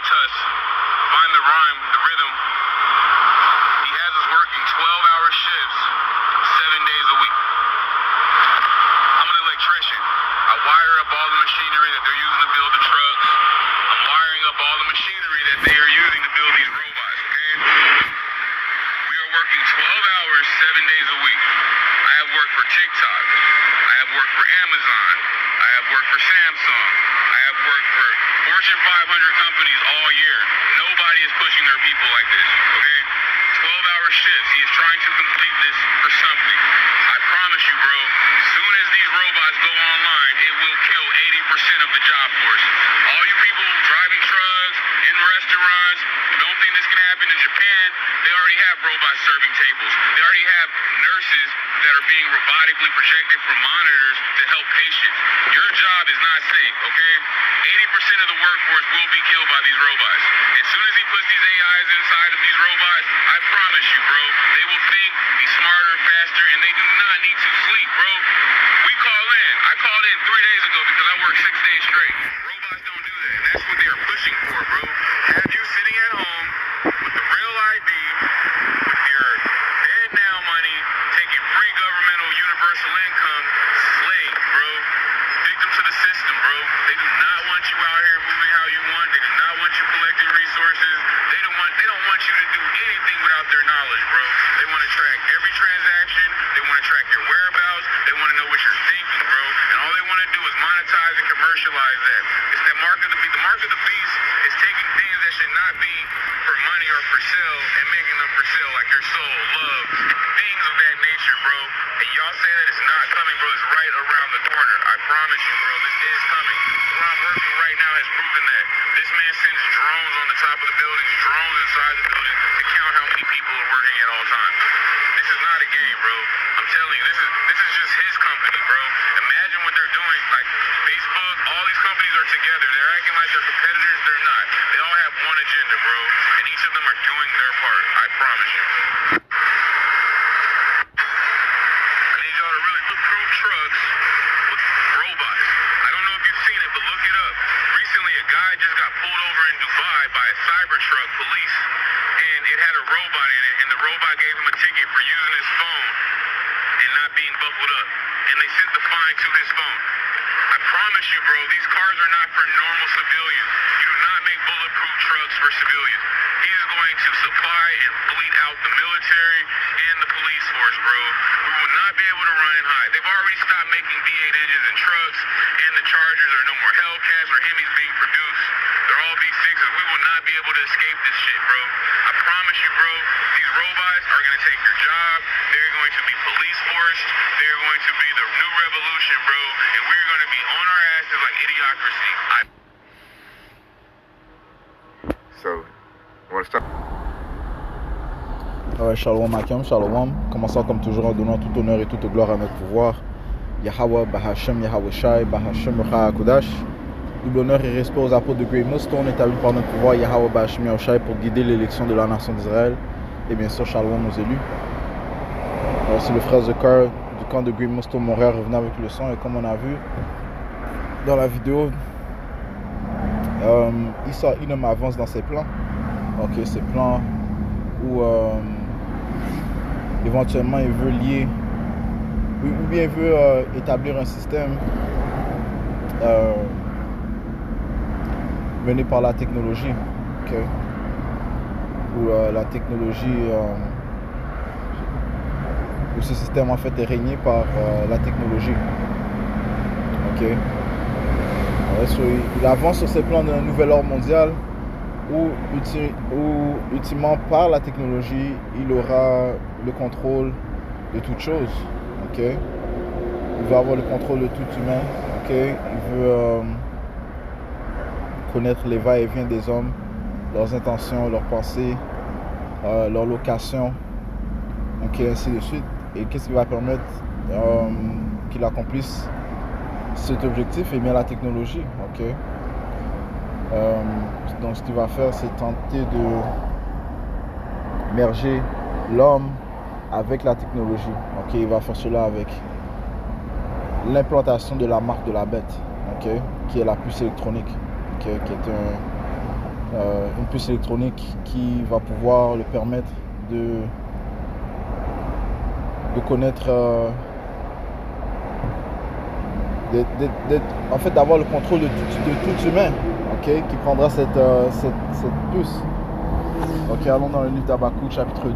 Tuss. Find the rhyme, the rhythm. He has us working 12-hour shifts, 7 days a week. I'm an electrician. I wire up all the machinery that they're using to build the trucks. I'm wiring up all the machinery that they are using to build these robots, okay? We are working 12 hours, 7 days a week. I have worked for TikTok. I have worked for Amazon. I have worked for Samsung. I have worked for Fortune 500 companies all year. Nobody is pushing their people like this, okay? 12-hour shifts. He is trying to complete this for something. I promise you, bro, as soon as these robots go online, it will kill 80% of the job force. All you people driving trucks, in restaurants, who don't think this can happen in Japan, they already have robots serving tables. They already have nurses that are being robotically projected from monitors to help patients. Your job is not safe, okay? 80% of the workforce will be killed by these robots. As soon as he puts these AIs inside of these robots, I promise you, bro, they will think, be smarter, faster, and they do not need to sleep, bro. We call in. I called in 3 days ago because I worked 6 days straight. Robots don't do that, and that's what they are pushing for, bro. Have you sitting at home with the real ID, with your dead now money, taking free governmental universal income, slave, bro. Victim to the system, bro. They do not want you out here moving how you want. They do not want you collecting resources. They don't want you to do anything without their knowledge, bro. They want to track every transaction. They want to track your whereabouts. They want to know what you're thinking, bro. And all they want to do is monetize and commercialize that. It's that mark of the beast. The mark of the beast is taking things that should not be for money or for sale and making them for sale, like your soul, love, things of that nature, bro. And y'all say that it's not coming, bro. It's right around the corner. I promise you, bro. This is coming. Where I'm working right now has proven that. This man sends drones on the top of the buildings, drones inside the building to count how many people are working at all times. This is not a game, bro. I'm telling you, this is just his company, bro. Imagine what they're doing. Like Facebook, all these companies are together. They're acting like they're competitors. They're not. They all have one agenda, bro. And each of them are doing their part. I promise you. I need y'all to really approve trucks with robots. I don't know if you've seen it, but look it up. Recently, a guy just got pulled over in Dubai by a Cybertruck police, and it had a robot in it, and the robot gave him a ticket for using his phone and not being buckled up. And they sent the fine to his phone. I promise you, bro, these cars are not for normal civilians. You do not make bulletproof trucks for civilians. He is going to supply and fleet out the military and the police force, bro. We will not be able to run and hide. They've already stopped making V8 engines and trucks, and the Chargers are no more Hellcats or Hemis being produced. They're all V6s. We will not be able to escape this shit, bro. I promise you, bro, these robots are going to take your job. They're going to be police force. They're going to be the new revolution, bro. And we're going to be on our asses like idiocracy. So, you want to start? Shalom Akim, Shalom. Commençons comme toujours en donnant tout honneur et toute gloire à notre pouvoir. Yahweh, Bahashem, Yahweh Shai, Bahashem, Kodash. Double honneur et respect aux apôtres de Great Millstone établis par notre pouvoir Yahweh, Bahashem, Yahweh Shai pour guider l'élection de la nation d'Israël. Et bien sûr, Shalom aux élus. C'est le frère Zekar du camp de Great Millstone Montréal revenant avec le son. Et comme on a vu dans la vidéo, il avance dans ses plans. Ok, ses plans où éventuellement il veut lier ou bien il veut établir un système mené par la technologie, okay? Où la technologie où ce système en fait est régné par la technologie, ok? So, il avance sur ses plans d'un nouvel ordre mondial où ultimement par la technologie il aura le contrôle de toute chose, ok? Il veut avoir le contrôle de tout humain, ok? Il veut connaître les va-et-vient des hommes, leurs intentions, leurs pensées, leur location, ok, ainsi de suite. Et qu'est-ce qui va permettre qu'il accomplisse cet objectif? Eh bien la technologie, ok? Donc ce qu'il va faire, c'est tenter de merger l'homme avec la technologie, ok? Il va faire cela avec l'implantation de la marque de la bête, ok? Qui est la puce électronique, okay? Qui est une puce électronique qui va pouvoir le permettre de connaître, en fait d'avoir le contrôle de tout humain, ok, qui prendra cette puce. Ok, allons dans le livre d'Habakkuk chapitre 2,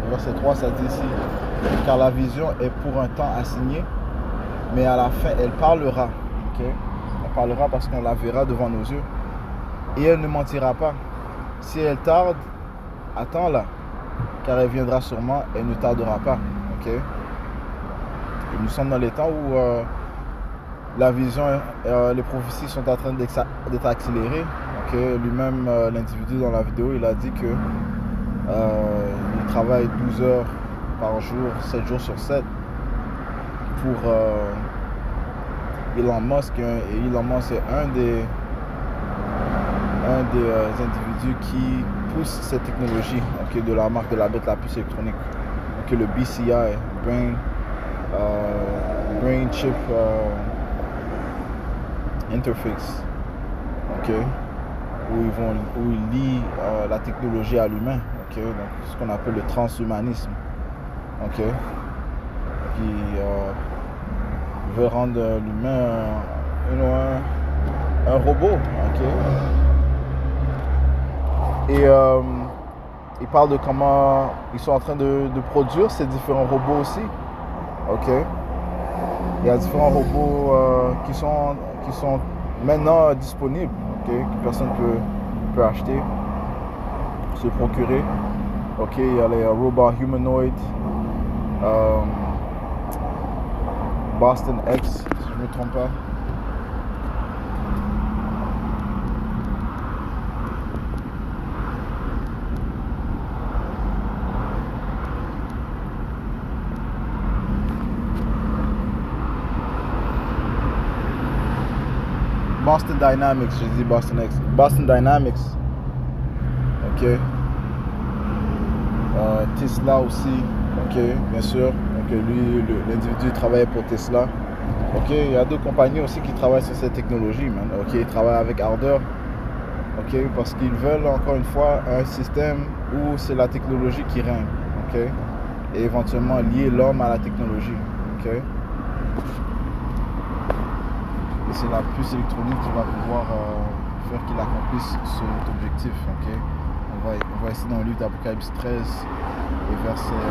verset 3, ça dit ici: car la vision est pour un temps assigné, mais à la fin elle parlera. Ok, elle parlera parce qu'on la verra devant nos yeux, et elle ne mentira pas. Si elle tarde, attends-la, car elle viendra sûrement, elle ne tardera pas. Ok, et nous sommes dans les temps où la vision, les prophéties sont en train d'être accélérées. Okay. Lui-même, l'individu dans la vidéo, il a dit que il travaille 12 heures par jour, 7 jours sur 7 pour Elon Musk. Et Elon Musk est un des individus qui pousse cette technologie, okay, de la marque de la bête, la puce électronique, okay, le BCI, Brain Chip Interface, okay, où il lie la technologie à l'humain, okay, donc ce qu'on appelle le transhumanisme, okay, qui veut rendre l'humain un robot, okay. Et il parle de comment ils sont en train de produire ces différents robots aussi, okay. Il y a différents robots qui sont maintenant disponibles, okay, que personne peut acheter, se procurer. Okay, il y a les robots humanoides, Boston X, si je ne me trompe pas. Boston Dynamics, je dis Boston X. Boston Dynamics. Ok. Tesla aussi. Ok, bien sûr. Donc lui, l'individu travaille pour Tesla. Ok, il y a d'autres compagnies aussi qui travaillent sur cette technologie, man. Ok, ils travaillent avec ardeur. Ok, parce qu'ils veulent encore une fois un système où c'est la technologie qui règne. Ok, et éventuellement lier l'homme à la technologie. Ok. Et c'est la puce électronique qui va pouvoir faire qu'il accomplisse cet objectif. Okay? On va essayer dans le livre d'Apocalypse 13 et verset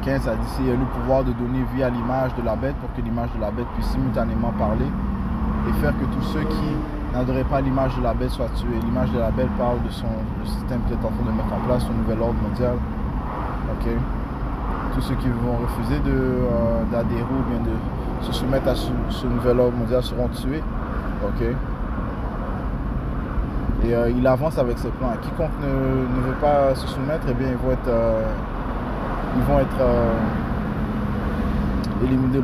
15, ça dit: il y a le pouvoir de donner vie à l'image de la bête pour que l'image de la bête puisse simultanément parler et faire que tous ceux qui n'adoraient pas l'image de la bête soient tués. L'image de la bête parle de le système qu'il est en train de mettre en place, son nouvel ordre mondial. Okay? Tous ceux qui vont refuser d'adhérer ou bien de se soumettre à ce nouvel ordre mondial seront tués. Ok. Et il avance avec ses plans. Quiconque ne veut pas se soumettre, eh bien, ils vont être éliminés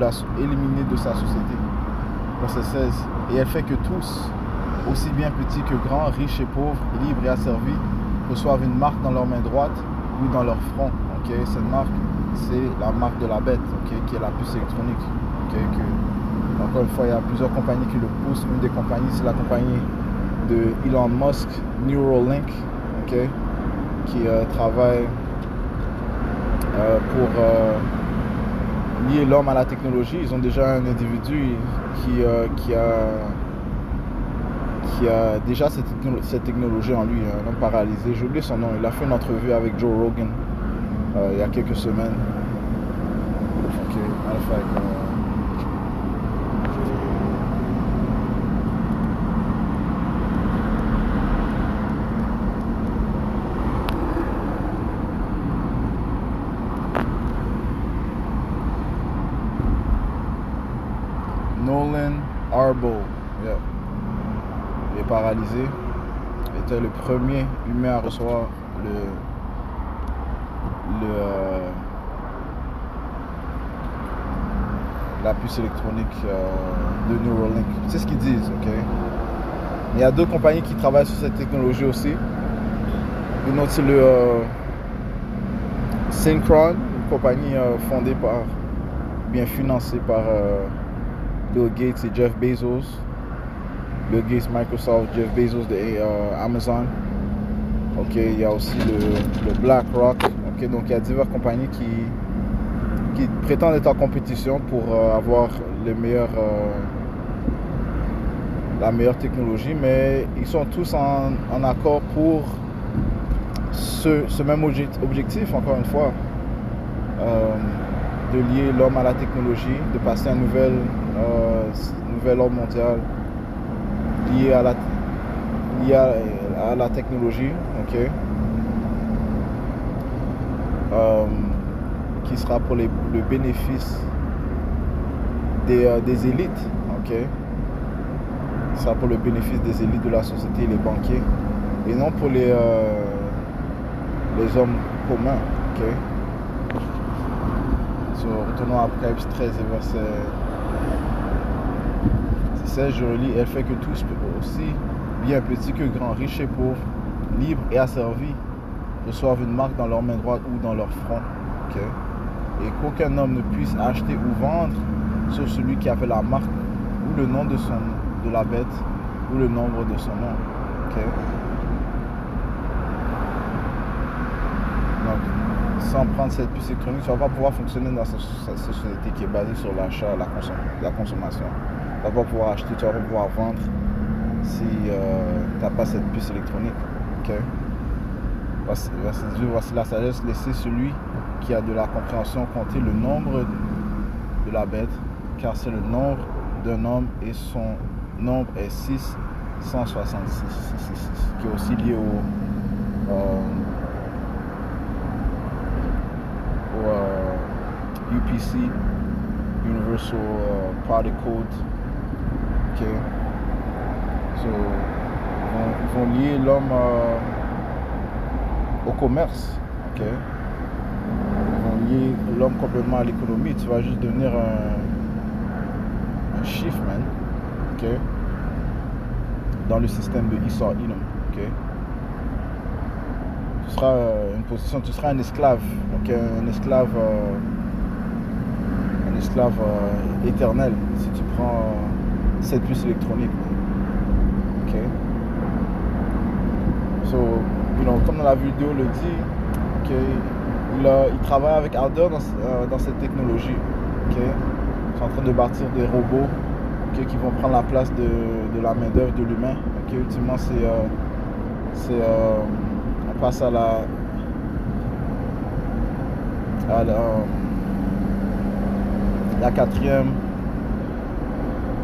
de sa société. Verset 16. Et elle fait que tous, aussi bien petits que grands, riches et pauvres, libres et asservis, reçoivent une marque dans leur main droite ou dans leur front. Okay? Cette marque, c'est la marque de la bête, okay? Qui est la puce électronique. Okay? Encore une fois, il y a plusieurs compagnies qui le poussent. Une des compagnies, c'est la compagnie de Elon Musk, Neuralink, okay? Qui travaille pour lier l'homme à la technologie. Ils ont déjà un individu qui a déjà cette technologie en lui, un homme paralysé. J'ai oublié son nom. Il a fait une entrevue avec Joe Rogan il y a quelques semaines. Ok, Nolan Arbo, yeah. Il est paralysé. Il était le premier humain à recevoir la puce électronique de Neuralink. C'est ce qu'ils disent, ok? Mais il y a d'autres compagnies qui travaillent sur cette technologie aussi. Une autre, c'est le Synchron, une compagnie fondée bien financée par Bill Gates et Jeff Bezos. Bill Gates, Microsoft, Jeff Bezos de Amazon. Ok, il y a aussi le BlackRock. Ok, donc il y a diverses compagnies qui prétendent être en compétition pour avoir la meilleure technologie, mais ils sont tous en accord pour ce même objectif, encore une fois, de lier l'homme à la technologie, de passer à un nouvel ordre mondial lié à la technologie, ok, qui sera pour le bénéfice des élites, ok, sera pour le bénéfice des élites de la société, les banquiers, et non pour les hommes communs, ok. So, retournons à Apocalypse 13 et verset 16, je relis, elle fait que tous, aussi bien petits que grands, riches et pauvres, libres et asservis, reçoivent une marque dans leur main droite ou dans leur front, ok. Et qu'aucun homme ne puisse acheter ou vendre sauf celui qui avait la marque ou le nom de la bête ou le nombre de son nom, ok. Donc, sans prendre cette puce électronique, tu ne vas pas pouvoir fonctionner dans cette société qui est basée sur l'achat, la consommation. Tu ne vas pas pouvoir acheter, tu ne vas pas pouvoir vendre si tu n'as pas cette puce électronique, ok. Verset 2, voici la sagesse, laissez celui qui a de la compréhension compter le nombre de la bête, car c'est le nombre d'un homme et son nombre est 666, qui est aussi lié au UPC, Universal Party Code, ok. So, ils vont lier l'homme au commerce, ok. Ils vont lier l'homme complètement à l'économie. Tu vas juste devenir un chiffre, man, ok, dans le système de Esau Edom, ok. Tu seras une position, tu seras un esclave, ok, un esclave éternel si tu prends cette puce électronique, ok. So, comme dans la vidéo le dit, okay, il travaille avec ardeur dans cette technologie, okay. Ils sont en train de bâtir des robots, okay, qui vont prendre la place de la main d'œuvre de l'humain, okay. Ultimement on passe à la quatrième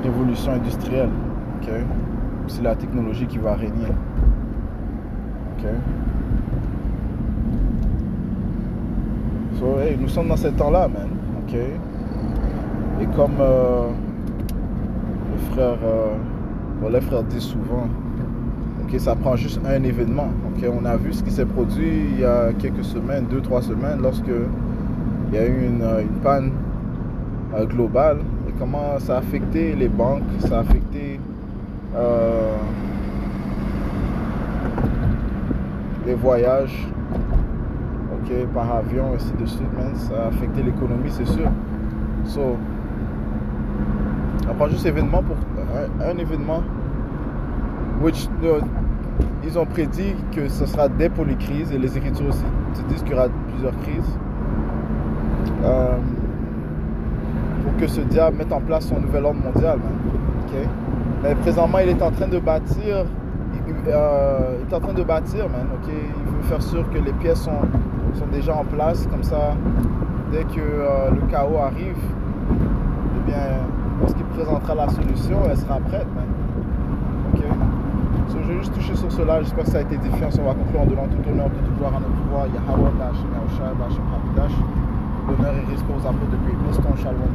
révolution industrielle, okay. C'est la technologie qui va régner. Okay. So, hey, nous sommes dans ce temps-là, man. Okay. Et comme les frères disent souvent, okay, ça prend juste un événement. Okay. On a vu ce qui s'est produit il y a quelques semaines, 2-3 semaines, lorsque il y a eu une panne globale. Et comment ça a affecté les banques, ça a affecté les voyages, ok, par avion, ainsi de suite, man. Ça a affecté l'économie, c'est sûr. So, on prend juste événement pour un événement, ils ont prédit que ce sera dès pour les crises, et les Écritures aussi disent qu'il y aura plusieurs crises, pour que ce diable mette en place son nouvel ordre mondial, man. Okay? Mais présentement, il est en train de bâtir. Il est en train de bâtir, man, ok. Il veut faire sûr que les pièces sont déjà en place, comme ça, dès que le chaos arrive, eh bien, lorsqu'il présentera la solution, elle sera prête, man. Ok. So, je vais juste toucher sur cela. J'espère que ça a été édifiant. On va conclure en donnant tout honneur, toute gloire à notre pouvoir. Yahweh, Ba'ashem, Yahushua, Ba'ashem, Hakudash. L'honneur et respect aux apôtres de Great Millstone. Shalom.